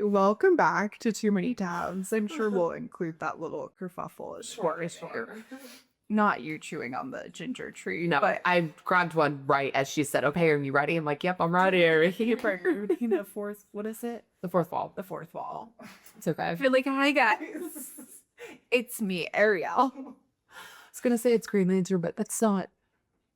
welcome back to Too Many Tabs. I'm sure we'll include that little kerfuffle. Sure. Not you chewing on the ginger tree. No, but I grabbed one right as she said, okay, are you ready? I'm like, yep, I'm ready. the fourth, what is it? The fourth wall. The fourth wall. It's okay. I feel like, hi guys. It's me, Ariel. I was going to say it's Green Lantern, but that's not.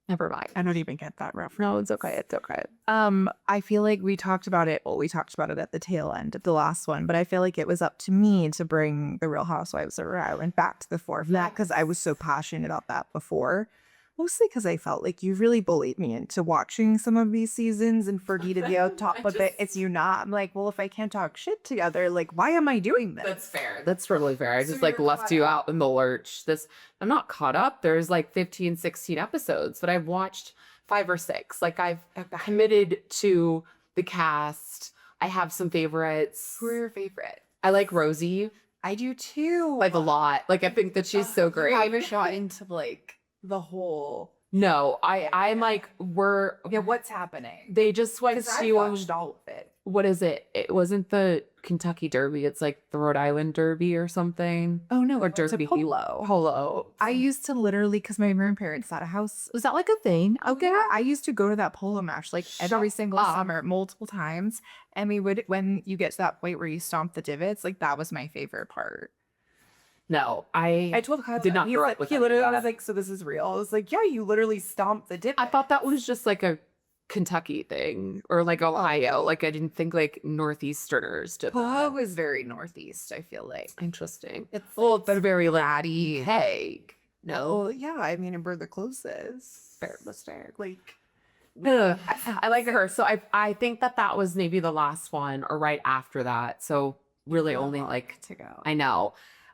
Never mind. I don't even get that reference. No, it's okay. It's okay. I feel like we talked about it. Well, we talked about it at the tail end of the last one, but I feel like it was up to me to bring the Real Housewives of Rhode Island back to the forefront because I was so passionate about that before. Mostly because I felt like you really bullied me into watching some of these seasons, and for me to be on top of it, it's you not. I'm like, well, if I can't talk shit together, like, why am I doing this? That's fair. That's totally fair. I just like left you out in the lurch. I'm not caught up. There's like 15, 16 episodes, but I've watched 5 or 6. Like I've committed to the cast. I have some favorites. Who are your favorite? I like Rosie. I do too. Like a lot. Like I think that she's so great. I haven't shot into like the whole. No, I'm like, what's happening? They just went Because I to watched all of it. what is it? It wasn't the Kentucky Derby. It's like the Rhode Island Derby or something. Oh no, Or it's a Derby. polo. Polo. I used to literally, because my grandparents had a house. Was that like a thing? Okay, I used to go to that polo match like every single summer, multiple times. And we would, when you get to that point where you stomp the divots, like that was my favorite part. No, I told Kyle did not he grow was up with he any of literally that. was like, so this is real. I was like, yeah, you literally stomped the divot. I thought that was just like a Kentucky thing or like Ohio. Like I didn't think like Northeasterners did Polo that. was very Northeast, I feel like. Interesting. It's But very laddie. Hey, no, well, yeah, I mean, we're the closest. fair mistake. Like, I like her. So I think that was maybe the last one or right after that. So really only like to go. I know.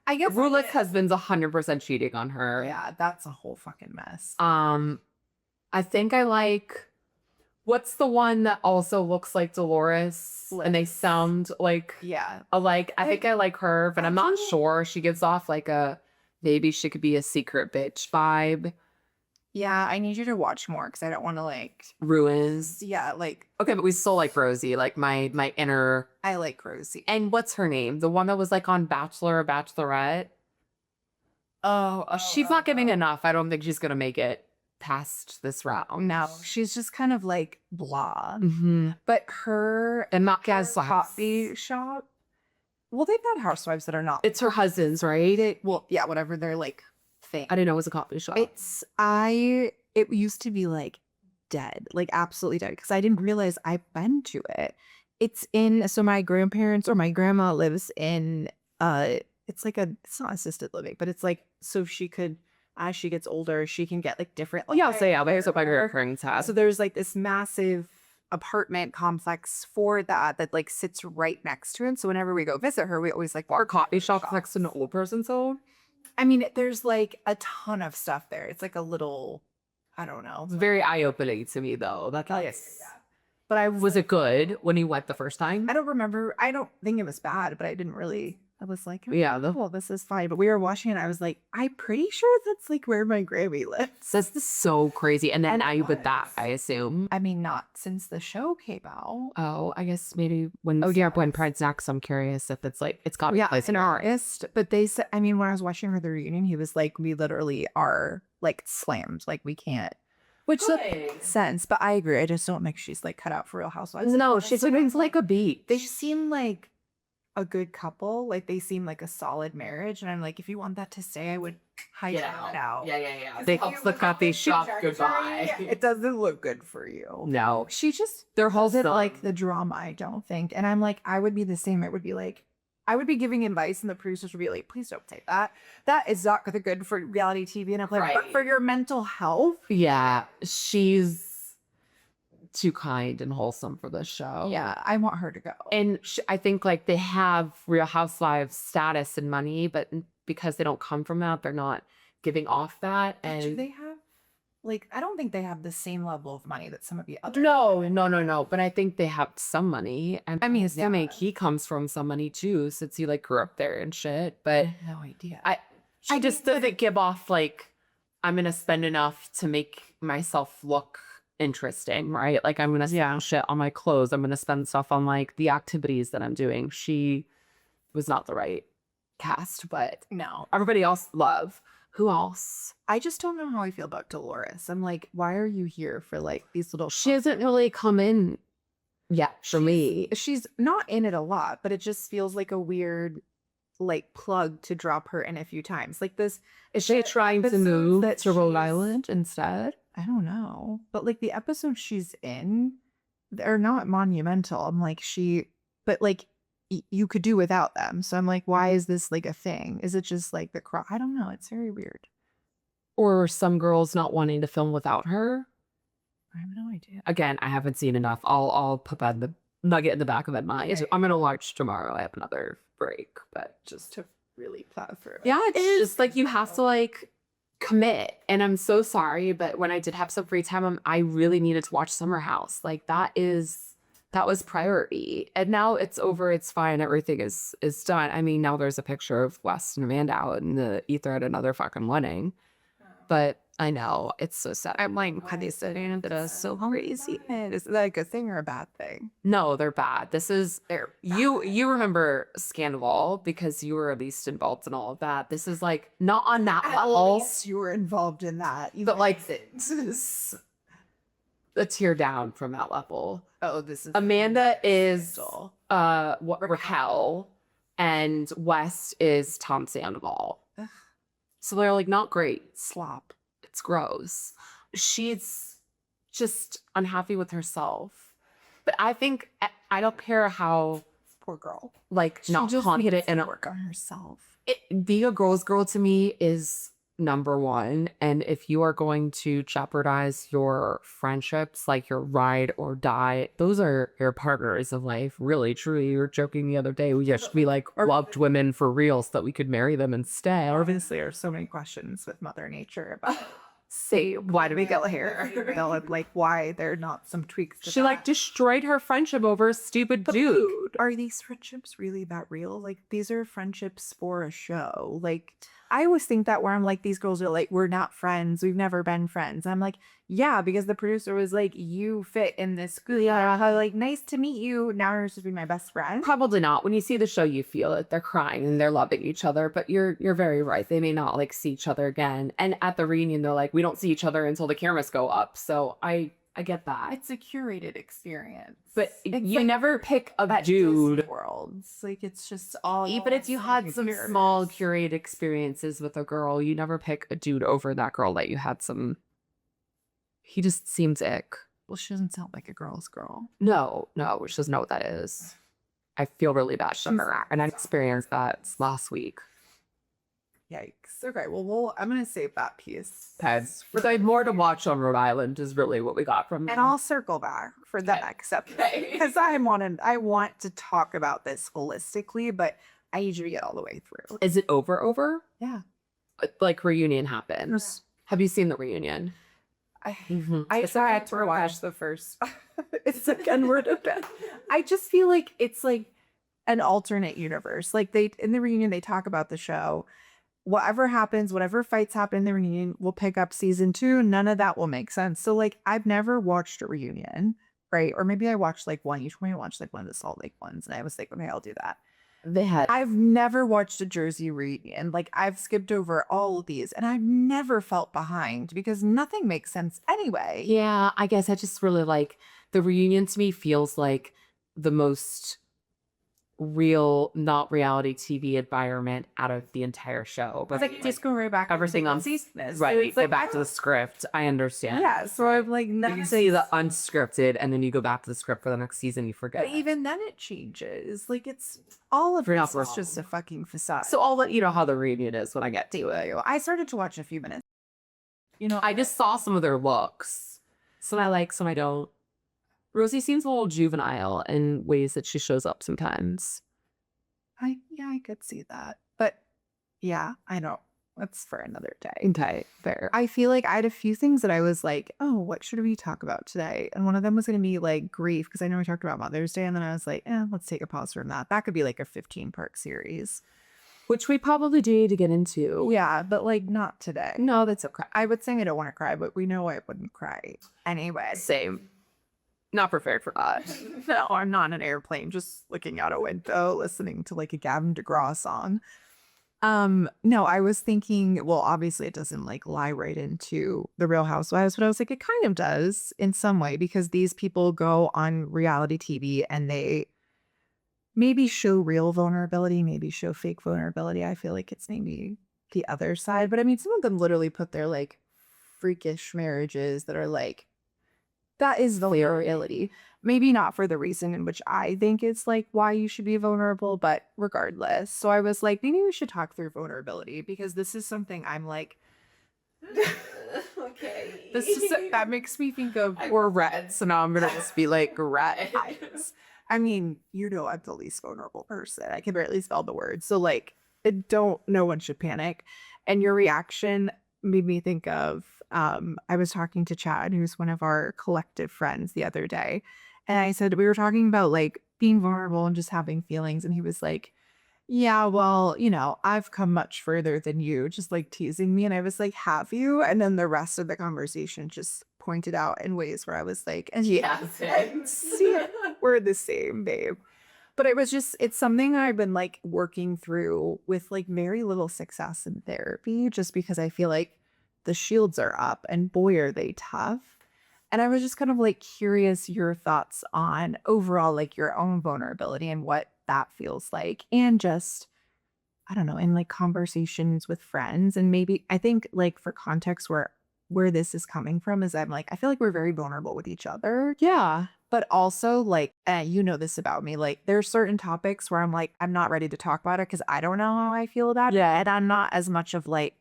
I guess Rula's husband's 100% cheating on her. Yeah, that's a whole fucking mess. I think I like. What's the one that also looks like Dolores and they sound like Yeah. alike? I think I like her, but I'm not sure. She gives off like a maybe she could be a secret bitch vibe. Yeah, I need you to watch more because I don't want to like. Ruins. Yeah, like Okay, but we still like Rosie, like my inner. I like Rosie. And what's her name? The one that was like on Bachelor or Bachelorette. She's not giving enough. I don't think she's gonna make it past this round. No, she's just kind of like blah. Mm-hmm. But her And not her Gaslights. coffee shop. Well, they've had housewives that are not. It's her husband's, right? Well, yeah, whatever their like thing. I didn't know it was a coffee shop. It used to be like dead, like absolutely dead, because I didn't realize I've been to it. It's in, so my grandparents or my grandma lives in it's like it's not assisted living, but it's like so she could, as she gets older, she can get like different. Oh, yeah, I'll say there's what my grandparents have. So there's like this massive apartment complex for that like sits right next to it. So whenever we go visit her, we always like Our coffee shop next to an old person's home. I mean, there's like a ton of stuff there. It's like a little, I don't know. It's very eye-opening to me, though. That's Yeah. But I Was it good when you went the first time? I don't remember. I don't think it was bad, but I didn't really. I was like, Yeah, well, this is fine. But we were watching it. I was like, I'm pretty sure that's like where my Grammy lives. This is so crazy. And then I with that, I assume. I mean, not since the show came out. Oh, I guess maybe when when Pride's next, I'm curious if it's like it's got Yeah, it's an artist. But they said, I mean, when I was watching her the reunion, he was like, we literally are like slammed. Like we can't. Which makes sense. But I agree. I just don't think she's like cut out for Real Housewives. No, she's like a beat. They seem like a good couple. Like they seem like a solid marriage. And I'm like, if you want that to stay, I would hightail it out. Yeah. They help the coffee shop goodbye. It doesn't look good for you. No. She just Their whole doesn't like the drama, I don't think. And I'm like, I would be the same. It would be like, I would be giving advice and the producers would be like, please don't take that. That is not good for reality TV. And I'm like, but for your mental health. Yeah, she's too kind and wholesome for this show. Yeah, I want her to go. And I think like they have Real Housewives status and money, but because they don't come from that, they're not giving off that. And do they have, like, I don't think they have the same level of money that some of the other. No. But I think they have some money. And I mean, assuming yeah. he comes from some money too, since he like grew up there and shit. But I have no idea. I just doesn't give off like I'm gonna spend enough to make myself look interesting, right? Like I'm gonna spend shit on my clothes. I'm gonna spend stuff on like the activities that I'm doing. She was not the right cast, but No. everybody else love. Who else? I just don't know how I feel about Dolores. I'm like, why are you here for like these little She hasn't really come in yet for me. She's not in it a lot, but it just feels like a weird like plug to drop her in a few times. Like this Is she trying to move to Rhode Island instead? I don't know. But like the episodes she's in, they're not monumental. I'm like, but like you could do without them. So I'm like, why is this like a thing? Is it just like I don't know. It's very weird. Or some girls not wanting to film without her? I have no idea. Again, I haven't seen enough. I'll put that in the nugget in the back of my mind. Okay. I'm gonna watch tomorrow. I have another break, but just To really plow through. yeah, it's just like you have to like commit. And I'm so sorry, but when I did have some free time, I really needed to watch Summer House. Like that was priority. And now it's over. It's fine. Everything is done. I mean, now there's a picture of West and Amanda out in the ether at another fucking wedding. But I know it's so sad. I'm like, why they said it is so crazy. Is that a good thing or a bad thing? No, they're bad. They're you remember Scandal because you were at least involved in all of that. This is like not on that level. You were involved in that. But like a tear down from that level. Oh, this is Amanda is Raquel and West is Tom Sandoval. Ugh. So they're like not great. slop. It's gross. She's just unhappy with herself. But I think I don't care how Poor girl. like She not just confident needs in to it. work on herself. Being a girl's girl to me is number one. And if you are going to jeopardize your friendships, like your ride or die, those are your partners of life. Really, truly. You were joking the other day. We just be like loved women for real so that we could marry them and stay. Obviously, there's so many questions with Mother Nature about Say, why do we get here? Like why they're not some tweaks. To she like that. destroyed her friendship over a stupid dude. Are these friendships really that real? Like these are friendships for a show. Like I always think that where I'm like, these girls are like, we're not friends. We've never been friends. I'm like, yeah, because the producer was like, you fit in this. Like, nice to meet you. Now you're supposed to be my best friend. Probably not. When you see the show, you feel it. They're crying and they're loving each other. But you're very right. They may not like see each other again. And at the reunion, they're like, we don't see each other until the cameras go up. So I get that. It's a curated experience. But It's you like never pick a that dude. Disney worlds. Like it's just all. Even if you had some small curated experiences with a girl, you never pick a dude over that girl that you had some. He just seems ick. Well, she doesn't sound like a girl's girl. No, she doesn't know what that is. I feel really bad for her, and I experienced that last week. Yikes. Okay, well, I'm gonna save that piece. Peds. But I have more to watch on Rhode Island is really what we got from And I'll circle back for the next episode because I want to talk about this holistically, but I usually get all the way through. Is it over? Yeah. Like reunion happens. Have you seen the reunion? I tried to watch the first. It's like N-word event. I just feel like it's like an alternate universe. Like they in the reunion they talk about the show. Whatever happens, whatever fights happen in the reunion, we'll pick up season 2. None of that will make sense. So like I've never watched a reunion, right? Or maybe I watched like one. You told me to watch like one of the Salt Lake ones, and I was like, okay, I'll do that. I've never watched a Jersey reunion. Like I've skipped over all of these, and I've never felt behind because nothing makes sense anyway. Yeah, I guess I just really like the reunion to me feels like the most real, not reality TV environment out of the entire show. It's like just go right back. Everything on season. right. It's like, go back to the script. I understand. Yeah, so I'm like, You see the unscripted, and then you go back to the script for the next season. You forget. but even then it changes. Like it's all of You're this not is just a fucking facade. So I'll let you know how the reunion is when I get to it. I started to watch a few minutes. You know, I just saw some of their looks. Some I like, some I don't. Rosie seems a little juvenile in ways that she shows up sometimes. I could see that. But yeah, I don't. That's for another day. Okay, fair. I feel like I had a few things that I was like, oh, what should we talk about today? And one of them was going to be like grief, because I know we talked about Mother's Day. And then I was like, let's take a pause from that. That could be like a 15-part series. which we probably do need to get into. Yeah, but like not today. No, that's okay. I would say I don't want to cry, but we know I wouldn't cry anyway. Same. Not prepared for that. No, I'm not in an airplane, just looking out a window, listening to like a Gavin DeGraw song. No, I was thinking, well, obviously it doesn't like lie right into the Real Housewives, but I was like, it kind of does in some way because these people go on reality TV and they maybe show real vulnerability, maybe show fake vulnerability. I feel like it's maybe the other side, but I mean, some of them literally put their like freakish marriages that are like, that is the reality. Maybe not for the reason in which I think it's like why you should be vulnerable, but regardless. So I was like, maybe we should talk through vulnerability because this is something I'm like, Okay. this is that makes me think of or red. So now I'm gonna just be like red eyes. I mean, you know, I'm the least vulnerable person. I can barely spell the word. So like, no one should panic. And your reaction made me think of I was talking to Chad, who's one of our collective friends the other day. And I said, we were talking about like being vulnerable and just having feelings. And he was like, yeah, well, you know, I've come much further than you, just like teasing me. And I was like, have you? And then the rest of the conversation just pointed out in ways where I was like, and yeah, see, we're the same, babe. But it was just, it's something I've been like working through with like very little success in therapy, just because I feel like the shields are up and boy, are they tough. And I was just kind of like curious your thoughts on overall, like your own vulnerability and what that feels like. And just, I don't know, in like conversations with friends. And maybe I think like for context where this is coming from is I'm like, I feel like we're very vulnerable with each other. Yeah. But also like, you know this about me, like there's certain topics where I'm like, I'm not ready to talk about it because I don't know how I feel about it. And I'm not as much of like,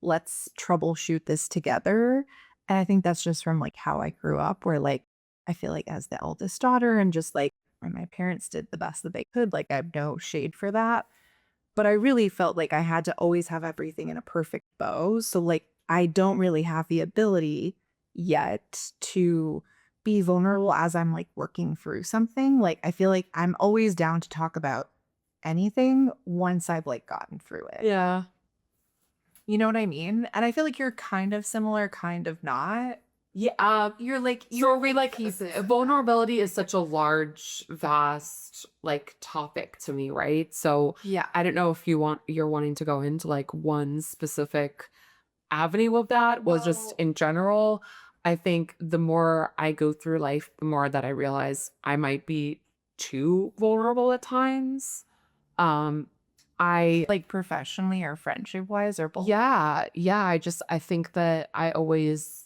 let's troubleshoot this together. And I think that's just from like how I grew up, where like I feel like as the eldest daughter and just like when my parents did the best that they could, like I have no shade for that. But I really felt like I had to always have everything in a perfect bow. So like I don't really have the ability yet to be vulnerable as I'm like working through something. Like I feel like I'm always down to talk about anything once I've like gotten through it. Yeah. You know what I mean? And I feel like you're kind of similar, kind of not. Yeah. You're like So we like vulnerability is such a large, vast like topic to me, right? So yeah. I don't know if you're wanting to go into like one specific avenue of that was just in general. I think the more I go through life, the more that I realize I might be too vulnerable at times. Um, I Like professionally or friendship wise or both. yeah, I think that I always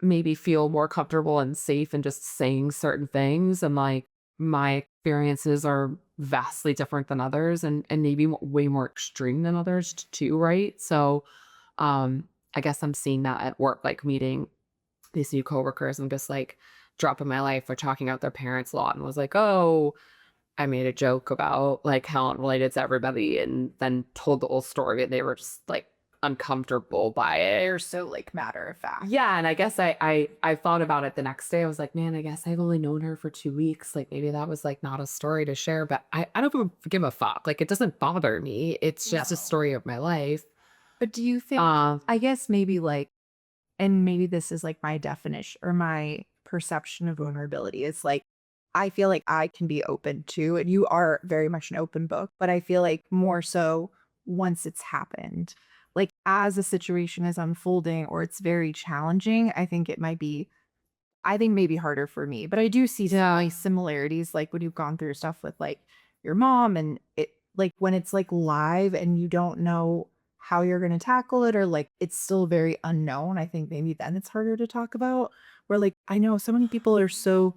maybe feel more comfortable and safe in just saying certain things, and like my experiences are vastly different than others and maybe way more extreme than others too, right? So I guess I'm seeing that at work, like meeting these new coworkers and just like dropping my life or talking out their parents a lot and was like, oh, I made a joke about like how I'm related to everybody and then told the whole story and they were just like uncomfortable by it. They're so like matter of fact. Yeah, and I guess I thought about it the next day. I was like, man, I guess I've only known her for 2 weeks. Like maybe that was like not a story to share, but I don't give a fuck. Like it doesn't bother me. It's just a story of my life. But do you think, I guess maybe like, and maybe this is like my definition or my perception of vulnerability. It's like, I feel like I can be open to, and you are very much an open book, but I feel like more so once it's happened. Like as a situation is unfolding or it's very challenging, I think maybe harder for me. But I do see so many similarities, like when you've gone through stuff with like your mom and it like when it's like live and you don't know how you're gonna tackle it or like it's still very unknown. I think maybe then it's harder to talk about. Where like I know so many people are so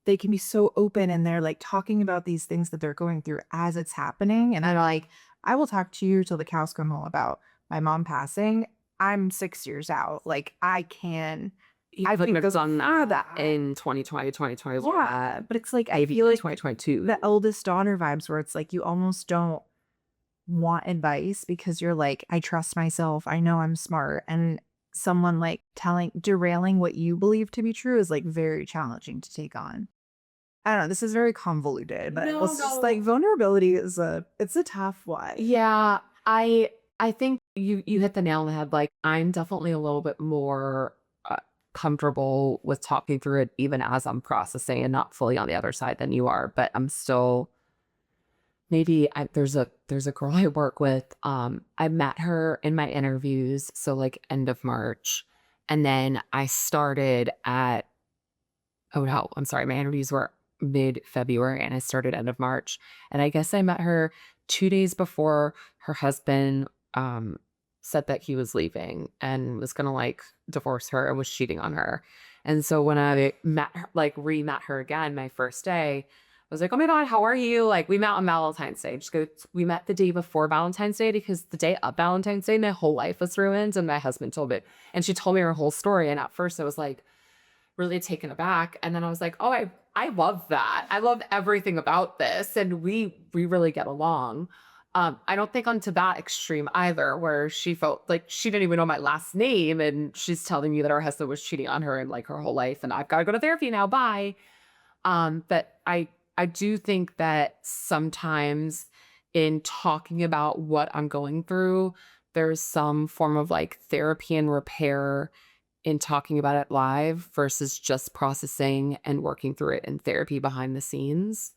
they can be so open and they're like talking about these things that they're going through as it's happening. And I'm like, I will talk to you till the cows come home about my mom passing. I'm 6 years out. Like I can. I think think I've done that. in 2020, 2021. Yeah, but it's like I Maybe feel like 2022. the eldest daughter vibes where it's like you almost don't want advice because you're like, I trust myself. I know I'm smart. And someone like derailing what you believe to be true is like very challenging to take on. I don't know, this is very convoluted, but No, it's just like no. vulnerability is it's a tough one. Yeah, I think you hit the nail on the head. Like, I'm definitely a little bit more comfortable with talking through it, even as I'm processing and not fully on the other side than you are. But I'm still there's a girl I work with. I met her in my interviews, so like end of March, and then I started at oh no, I'm sorry, my interviews were mid February, and I started end of March, and I guess I met her 2 days before her husband said that he was leaving and was gonna like divorce her and was cheating on her. And so when I met her, like re-met her again my first day, I was like, "Oh my God, how are you?" Like, we met on Valentine's Day. Just go, we met the day before Valentine's Day because the day of Valentine's Day, my whole life was ruined. And my husband told me, and she told me her whole story. And at first I was like really taken aback. And then I was like, "Oh, I love that. I love everything about this." And we really get along. I don't think onto that extreme either, where she felt like she didn't even know my last name and she's telling me that her husband was cheating on her and like her whole life and I've got to go to therapy now. Bye. But I do think that sometimes in talking about what I'm going through, there's some form of like therapy and repair in talking about it live versus just processing and working through it in therapy behind the scenes.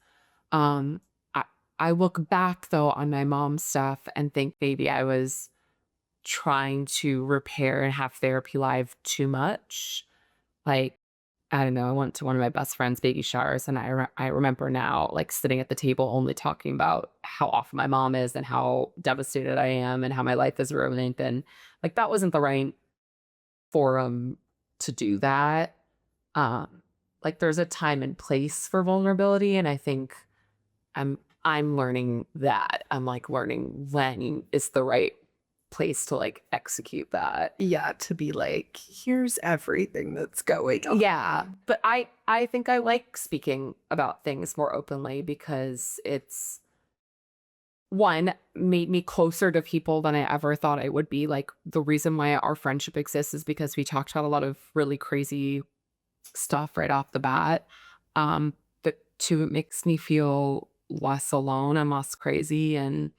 Um, I I look back though on my mom's stuff and think maybe I was trying to repair and have therapy live too much. Like, I don't know, I went to one of my best friend's baby showers and I remember now like sitting at the table only talking about how awful my mom is and how devastated I am and how my life is ruined, and like that wasn't the right forum to do that. Um, like there's a time and place for vulnerability, and I think I'm learning that. I'm like learning when is the right place to like execute that. Yeah, to be like, here's everything that's going on. Yeah, but I think I like speaking about things more openly because it's one made me closer to people than I ever thought I would be. Like the reason why our friendship exists is because we talked about a lot of really crazy stuff right off the bat. But two, it makes me feel less alone and less crazy, and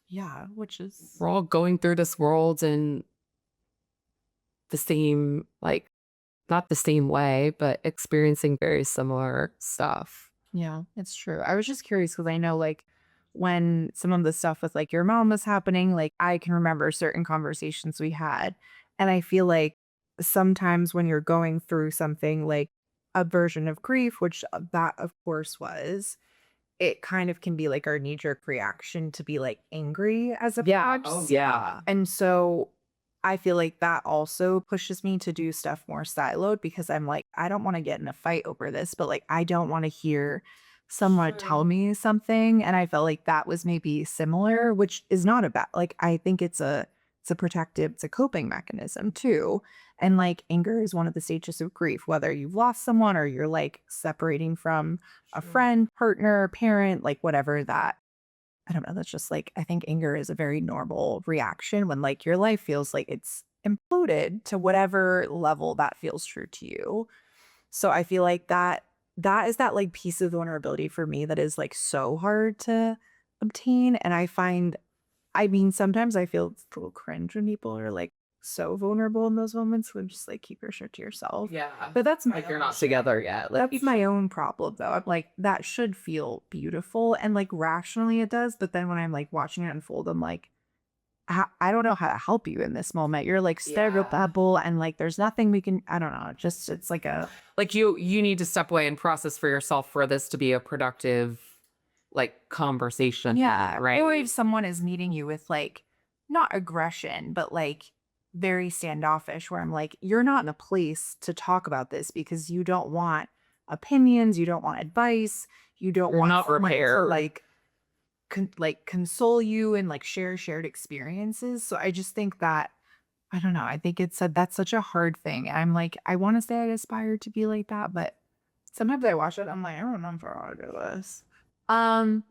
Yeah, which is we're all going through this world in the same like not the same way, but experiencing very similar stuff. yeah, it's true. I was just curious because I know like when some of the stuff with like your mom was happening, like I can remember certain conversations we had. And I feel like sometimes when you're going through something like a version of grief, which that of course was, it kind of can be like our knee jerk reaction to be like angry as Yeah. Oh, opposed. yeah. And so I feel like that also pushes me to do stuff more siloed because I'm like, I don't want to get in a fight over this, but like, I don't want to hear someone tell True. me something. And I felt like that was maybe similar, which is not a bad, like, I think it's a protective, it's a coping mechanism too. And like anger is one of the stages of grief, whether you've lost someone or you're like separating from a True. friend, partner, parent, like whatever that I don't know, that's just like I think anger is a very normal reaction when like your life feels like it's imploded to whatever level that feels true to you. So I feel like that is that like piece of vulnerability for me that is like so hard to obtain. And I find I mean, sometimes I feel it's a little cringe when people are like so vulnerable in those moments when just like keep your shit to yourself. Yeah. But that's my Like you're own not shit. together yet. Like That's my own problem though. I'm like, that should feel beautiful and like rationally it does. But then when I'm like watching it unfold, I'm like, I don't know how to help you in this moment. You're like yeah. stereotypical and like there's nothing we can, I don't know. Just it's like a, Like you need to step away and process for yourself for this to be a productive like conversation. yeah. Right. Or if someone is meeting you with like, not aggression, but like very standoffish, where I'm like, you're not in a place to talk about this because you don't want opinions, you don't want advice, you don't You're want not someone to prepared. like like console you and like share shared experiences. So I just think that I don't know. I think it's a that's such a hard thing. I'm like, I want to say I aspire to be like that, but sometimes I watch it, I'm like, I don't know if I want to do this. Um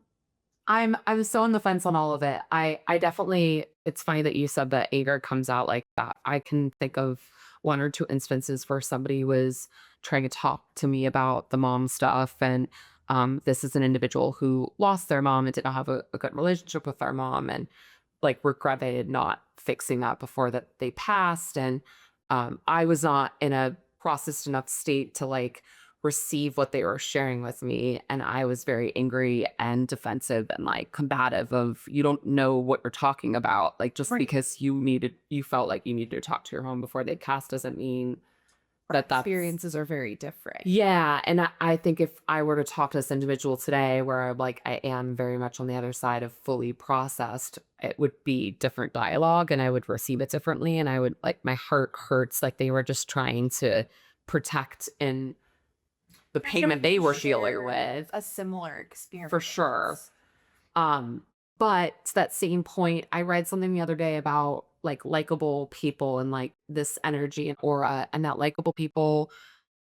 I'm so on the fence on all of it. I definitely it's funny that you said that anger comes out like that. I can think of one or two instances where somebody was trying to talk to me about the mom stuff, and This is an individual who lost their mom and did not have a good relationship with their mom, and like regretted not fixing that before that they passed. And I was not in a processed enough state to like receive what they were sharing with me. And I was very angry and defensive and like combative of you don't know what you're talking about. Like just Right. because you felt like you needed to talk to your mom before they passed doesn't mean that's Experiences are very different. yeah. And I think if I were to talk to this individual today where I'm like I am very much on the other side of fully processed, it would be different dialogue and I would receive it differently. And I would like my heart hurts like they were just trying to protect in the pain that they were dealing with. A similar experience. For sure. But to that same point, I read something the other day about like likable people and like this energy and aura, and that likable people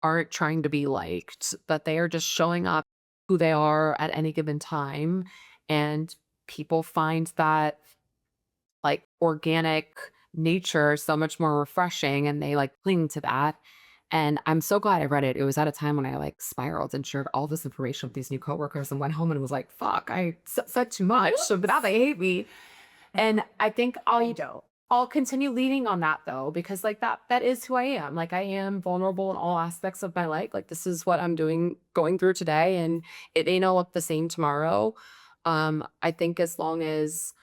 aren't trying to be liked, but they are just showing up who they are at any given time. And people find that like organic nature so much more refreshing and they like cling to that. And I'm so glad I read it. It was at a time when I like spiraled and shared all this information with these new coworkers and went home and was like, fuck, said too much. So now they hate me. And I think I'll continue leaning on that though, because like that is who I am. Like I am vulnerable in all aspects of my life. Like this is what I'm going through today. And it ain't all look the same tomorrow. I think as long as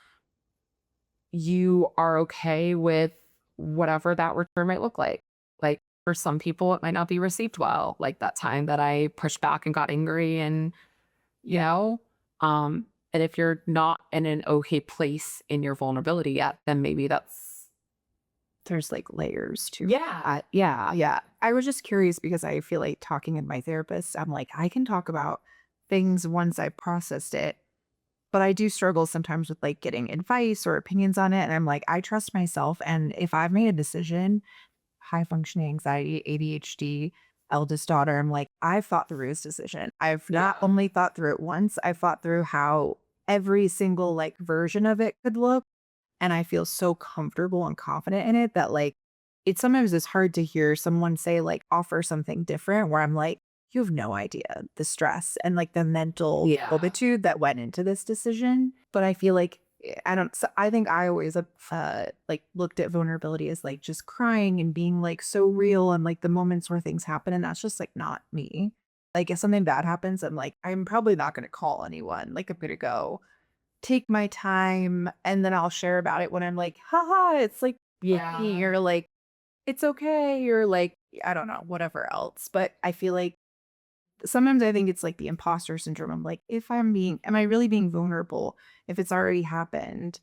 you are okay with whatever that return might look like. Like for some people, it might not be received well. Like that time that I pushed back and got angry and, you know, and if you're not in an okay place in your vulnerability yet, then maybe There's like layers to yeah. yeah. I was just curious because I feel like talking with my therapist, I'm like, I can talk about things once I processed it, but I do struggle sometimes with like getting advice or opinions on it. And I'm like, I trust myself. And if I've made a decision, high functioning anxiety, ADHD, eldest daughter, I'm like, I've thought through this decision. I've not Yeah. only thought through it once, I've thought through how every single like version of it could look. And I feel so comfortable and confident in it that like it sometimes is hard to hear someone say like offer something different where I'm like, you have no idea the stress and like the mental Yeah. fortitude that went into this decision. But I feel like I don't so I think I always like looked at vulnerability as like just crying and being like so real and like the moments where things happen. And that's just like not me. Like if something bad happens, I'm like, I'm probably not gonna call anyone. Like I'm gonna go take my time and then I'll share about it when I'm like, haha, it's like funny," Yeah. or like, it's okay, or like, I don't know, whatever else. But I feel like sometimes I think it's like the imposter syndrome. I'm like, if am I really being vulnerable if it's already happened?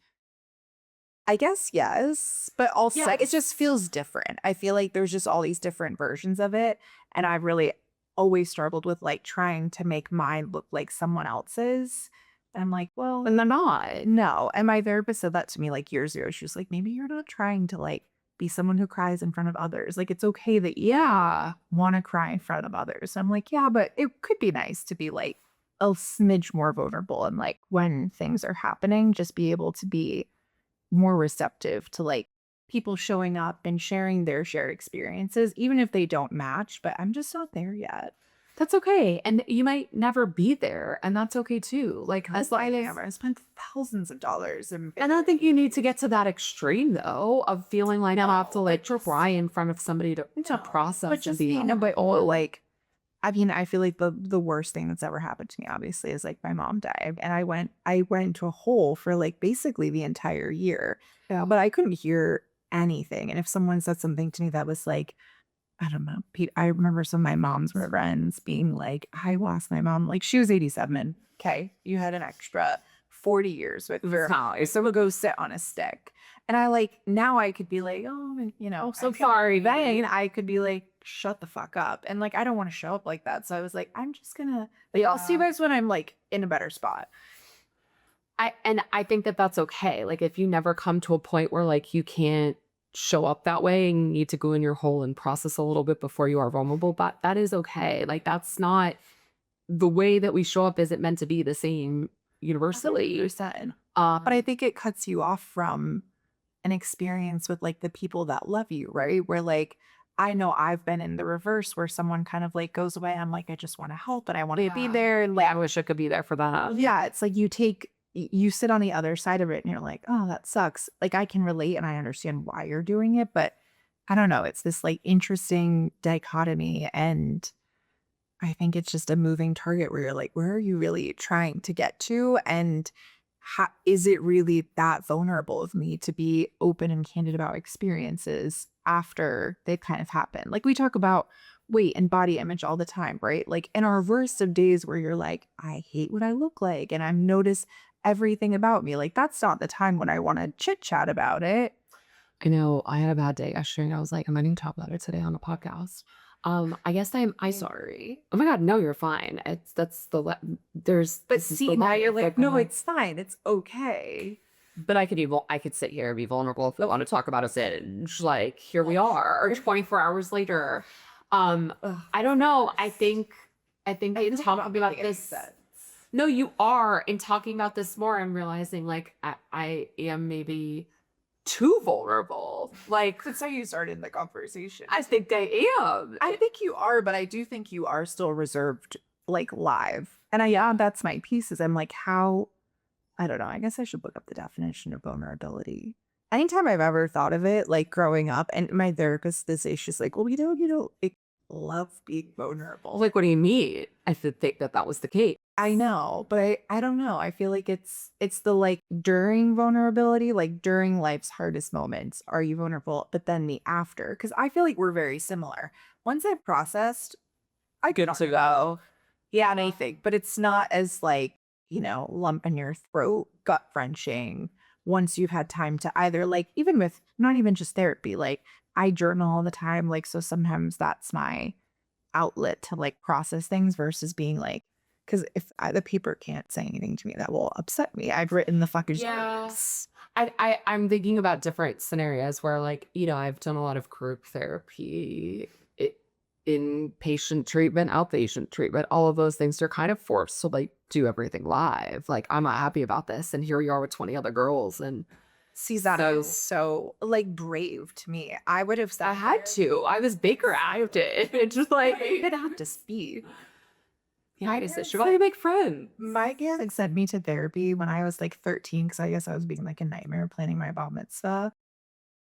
I guess yes, but also it just Yes. feels different. I feel like there's just all these different versions of it. And I've really always struggled with like trying to make mine look like someone else's. And I'm like, well, And they're not. no. And my therapist said that to me like years ago. She was like, maybe you're not trying to like be someone who cries in front of others. Like it's okay that you Yeah. want to cry in front of others. I'm like, yeah, but it could be nice to be like a smidge more vulnerable and like when things are happening, just be able to be more receptive to like people showing up and sharing their shared experiences, even if they don't match, but I'm just not there yet. That's okay. And you might never be there. And that's okay too. Like as long as I spent thousands of dollars and and I don't think you need to get to that extreme though of feeling like I have to like cry in front of somebody to process but and just be no, but oh, like I mean, I feel like the worst thing that's ever happened to me, obviously, is like my mom died, and I went into a hole for like basically the entire year, but I couldn't hear anything. And if someone said something to me that was like, I don't know, I remember some of my mom's friends being like, I lost my mom, like she was 87. Okay, you had an extra 40 years with your house, so we'll go sit on a stick. And I like now I could be like, oh, so I'm sorry. Then I could be like, shut the fuck up. And like, I don't want to show up like that. So I was like, I'm just gonna like, I'll see you guys when I'm like in a better spot. I think that that's okay. Like if you never come to a point where like you can't show up that way and you need to go in your hole and process a little bit before you are vulnerable, but that is okay. Like that's not the way that we show up isn't meant to be the same universally. 100%. But I think it cuts you off from an experience with like the people that love you, right? Where like I know I've been in the reverse where someone kind of like goes away. I'm like, I just want to help and I want to be there. Like, I wish I could be there for that. yeah, it's like you sit on the other side of it and you're like, oh, that sucks. Like I can relate and I understand why you're doing it, but I don't know. It's this like interesting dichotomy. And I think it's just a moving target where you're like, where are you really trying to get to? And how, is it really that vulnerable of me to be open and candid about experiences after they kind of happen? Like we talk about weight and body image all the time, right? Like in our worst of days where you're like, I hate what I look like and I've noticed everything about me. Like that's not the time when I want to chit chat about it. I know I had a bad day yesterday and I was like, I'm going to talk about it today on a podcast. I guess I Sorry. oh my God, no, you're fine. That's there's, But this is see, the now life. you're like, Like, no, it's fine. It's okay. but I could sit here and be vulnerable if I want to talk about a singe. Like, here we are, 24 hours later. Ugh. I don't know. I think in talking about this. No, you are. In talking about this more, I'm realizing like I am maybe too vulnerable. Like, That's how you started the conversation. I think I am. I think you are, but I do think you are still reserved, like live. And yeah, that's my pieces. I'm like, how? I don't know. I guess I should look up the definition of vulnerability. Anytime I've ever thought of it, like growing up, and my therapist this day, she's like, well, I love being vulnerable. Like, what do you mean? I should think that that was the case. I know, but I don't know. I feel like it's the like during vulnerability, like during life's hardest moments, are you vulnerable? But then the after, because I feel like we're very similar. Once I've processed, I could also go, yeah, anything, but it's not as like, lump in your throat, gut wrenching once you've had time to either like, even with not even just therapy, like I journal all the time. Like, so sometimes that's my outlet to like process things versus being like, because if the paper can't say anything to me that will upset me, I've written the fucking Yeah. jokes. I'm thinking about different scenarios where like, I've done a lot of group therapy, inpatient treatment, outpatient treatment, all of those things are kind of forced to like do everything live. Like, I'm not happy about this. And here you are with 20 other girls. And See, that So- is so like brave to me. I would have said I had to. I was Baker acted. It's just like, I didn't have to speak. yeah, I just should probably make friends. My aunt sent me to therapy when I was like 13 because I guess I was being like a nightmare planning my bar mitzvah.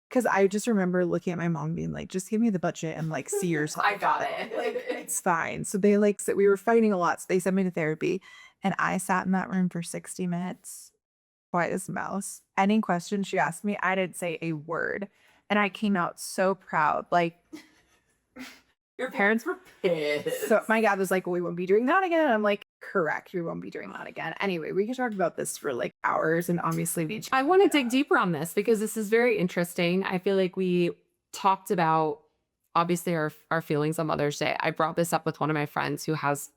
Because I just remember looking at my mom being like, just give me the budget and like see yourself. I got it. Like, it's fine. So they like said we were fighting a lot. So they sent me to therapy and I sat in that room for 60 minutes, quiet as a mouse. Any question she asked me, I didn't say a word. And I came out so proud. Like, Your parents were pissed. so my dad was like, well, we won't be doing that again. I'm like, correct, we won't be doing that again. Anyway, we could talk about this for like hours and obviously we I want to dig deeper on this because this is very interesting. I feel like we talked about obviously our feelings on Mother's Day. I brought this up with one of my friends who has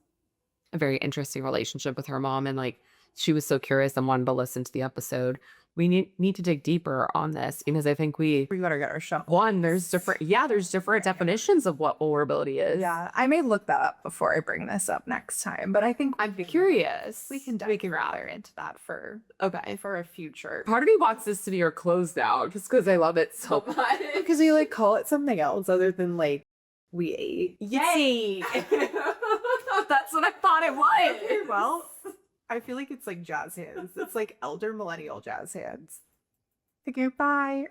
a very interesting relationship with her mom, and like she was so curious and wanted to listen to the episode. We need to dig deeper on this because I think we better get our shot. there's different definitions of what vulnerability is. Yeah, I may look that up before I bring this up next time, but I think I'm curious. we can rather into that for a future. Part of me wants this to be our close down just because I love it so much. Because we like call it something else other than like we ate. Yay! That's what I thought it was. Well, I feel like it's like jazz hands. It's like elder millennial jazz hands. Okay, bye.